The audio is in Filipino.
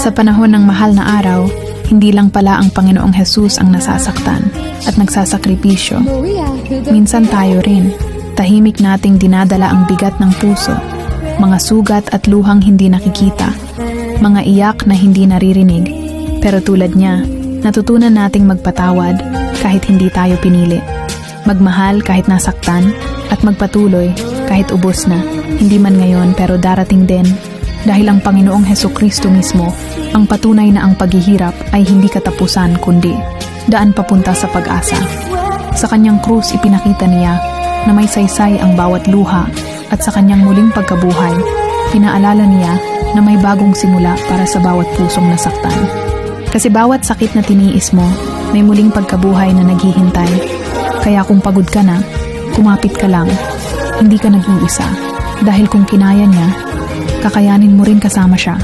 Sa panahon ng mahal na araw, hindi lang pala ang Panginoong Hesus ang nasasaktan at nagsasakripisyo. Minsan tayo rin, tahimik nating dinadala ang bigat ng puso, mga sugat at luhang hindi nakikita, mga iyak na hindi naririnig. Pero tulad niya, natutunan nating magpatawad kahit hindi tayo pinili. Magmahal kahit nasaktan at magpatuloy kahit ubos na. Hindi man ngayon pero darating din. Dahil ang Panginoong Hesukristo mismo ang patunay na ang paghihirap ay hindi katapusan kundi daan papunta sa pag-asa. Sa kanyang krus ipinakita niya na may saysay ang bawat luha at sa kanyang muling pagkabuhay, pinaalala niya na may bagong simula para sa bawat pusong nasaktan. Kasi bawat sakit na tiniis mo, may muling pagkabuhay na naghihintay. Kaya kung pagod ka na, kumapit ka lang. Hindi ka nag-iisa. Dahil kung kinaya niya, kakayanin mo rin kasama siya.